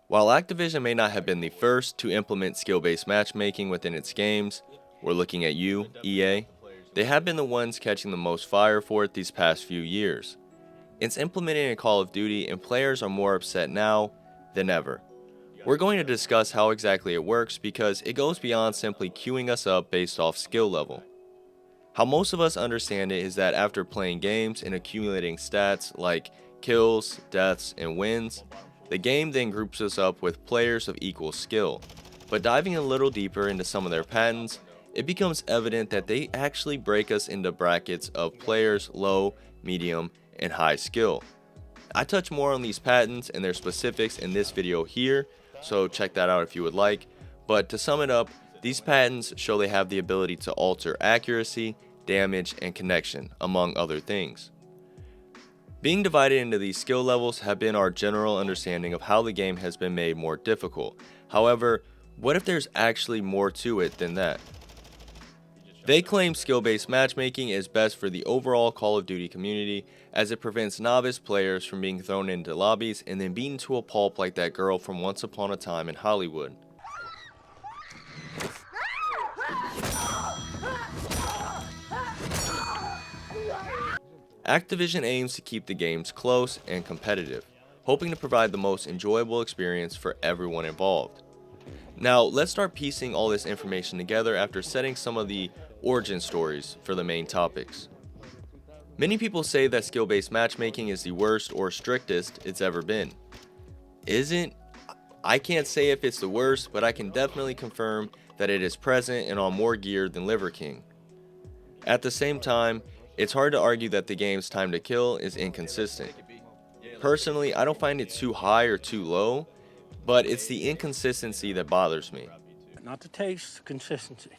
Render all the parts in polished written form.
While Activision may not have been the first to implement skill-based matchmaking within its games, we're looking at you, EA, they have been the ones catching the most fire for it these past few years. It's implemented in Call of Duty and players are more upset now than ever. We're going to discuss how exactly it works because it goes beyond simply queuing us up based off skill level. How most of us understand it is that after playing games and accumulating stats like kills, deaths, and wins, the game then groups us up with players of equal skill. But diving a little deeper into some of their patterns, it becomes evident that they actually break us into brackets of players low, medium, and high skill. I touch more on these patterns and their specifics in this video here, so check that out if you would like. But to sum it up, these patterns show they have the ability to alter accuracy, damage, and connection, among other things. Being divided into these skill levels have been our general understanding of how the game has been made more difficult. However, what if there's actually more to it than that? They claim skill-based matchmaking is best for the overall Call of Duty community as it prevents novice players from being thrown into lobbies and then beaten to a pulp like that girl from Once Upon a Time in Hollywood. Activision aims to keep the games close and competitive, hoping to provide the most enjoyable experience for everyone involved. Now, let's start piecing all this information together after setting some of the origin stories for the main topics. Many people say that skill-based matchmaking is the worst or strictest it's ever been. I can't say if it's the worst, but I can definitely confirm that it is present and on more gear than Liver King. At the same time, it's hard to argue that the game's time to kill is inconsistent. Personally, I don't find it too high or too low, but it's the inconsistency that bothers me. Not the taste, consistency.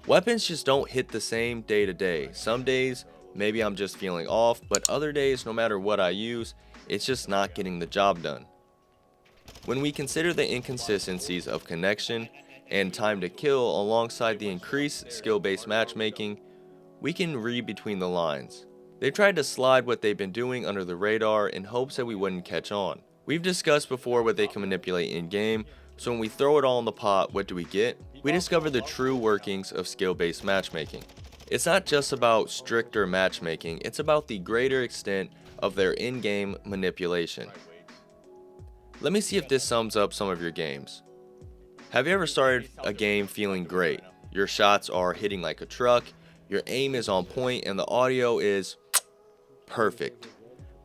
Weapons just don't hit the same day to day. Some days, maybe I'm just feeling off, but other days, no matter what I use, it's just not getting the job done. When we consider the inconsistencies of connection and time to kill alongside the increased skill-based matchmaking, we can read between the lines. They tried to slide what they've been doing under the radar in hopes that we wouldn't catch on. We've discussed before what they can manipulate in-game, so when we throw it all in the pot, what do we get? We discover the true workings of skill-based matchmaking. It's not just about stricter matchmaking, it's about the greater extent of their in-game manipulation. Let me see if this sums up some of your games. Have you ever started a game feeling great? Your shots are hitting like a truck, your aim is on point, and the audio is perfect.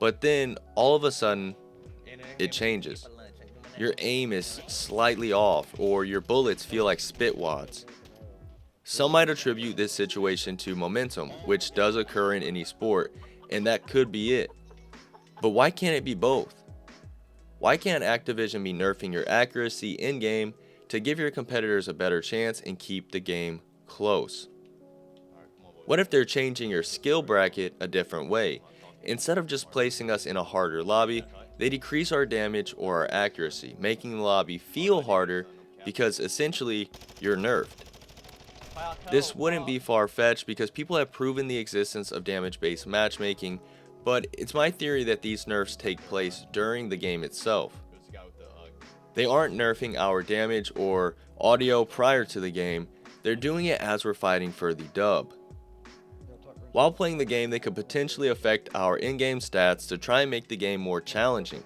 But then, all of a sudden, it changes. Your aim is slightly off, or your bullets feel like spit wads. Some might attribute this situation to momentum, which does occur in any sport, and that could be it. But why can't it be both? Why can't Activision be nerfing your accuracy in-game to give your competitors a better chance and keep the game close? What if they're changing your skill bracket a different way? Instead of just placing us in a harder lobby, they decrease our damage or our accuracy, making the lobby feel harder because essentially you're nerfed. This wouldn't be far-fetched because people have proven the existence of damage-based matchmaking, but it's my theory that these nerfs take place during the game itself. They aren't nerfing our damage or audio prior to the game, they're doing it as we're fighting for the dub. While playing the game, they could potentially affect our in-game stats to try and make the game more challenging.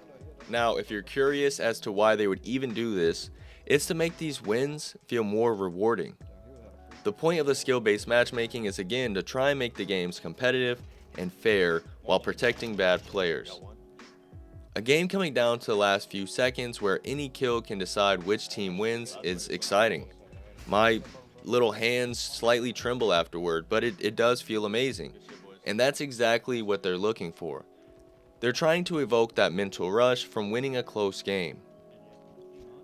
Now, if you're curious as to why they would even do this, it's to make these wins feel more rewarding. The point of the skill-based matchmaking is again to try and make the games competitive and fair while protecting bad players. A game coming down to the last few seconds where any kill can decide which team wins is exciting. My little hands slightly tremble afterward, but it does feel amazing. And that's exactly what they're looking for. They're trying to evoke that mental rush from winning a close game.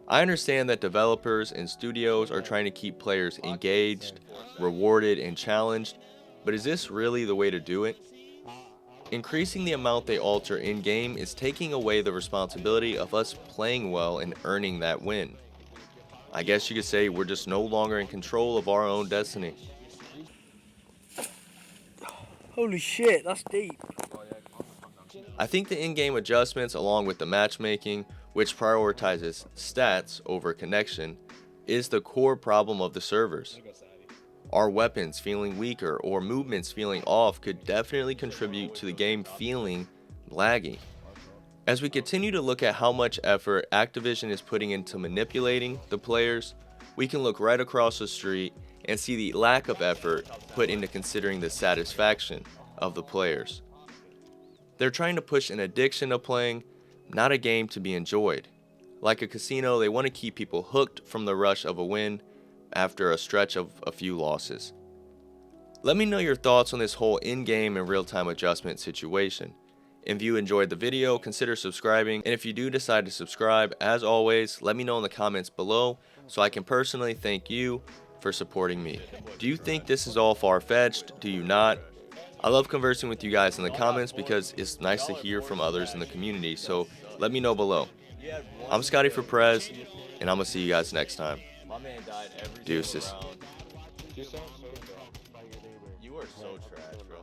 I understand that developers and studios are trying to keep players engaged, rewarded, and challenged, but is this really the way to do it? Increasing the amount they alter in-game is taking away the responsibility of us playing well and earning that win. I guess you could say we're just no longer in control of our own destiny. Holy shit, that's deep. I think the in-game adjustments along with the matchmaking which prioritizes stats over connection, is the core problem of the servers. Our weapons feeling weaker or movements feeling off could definitely contribute to the game feeling laggy. As we continue to look at how much effort Activision is putting into manipulating the players, we can look right across the street and see the lack of effort put into considering the satisfaction of the players. They're trying to push an addiction to playing, not a game to be enjoyed. Like a casino, they want to keep people hooked from the rush of a win after a stretch of a few losses. Let me know your thoughts on this whole in-game and real-time adjustment situation. If you enjoyed the video, consider subscribing, and if you do decide to subscribe, as always, let me know in the comments below so I can personally thank you for supporting me. Do you think this is all far-fetched? Do you not? I love conversing with you guys in the comments because it's nice to hear from others in the community, so let me know below. I'm Scotty for Perez, and I'm going to see you guys next time. Deuces. You are so trash, bro.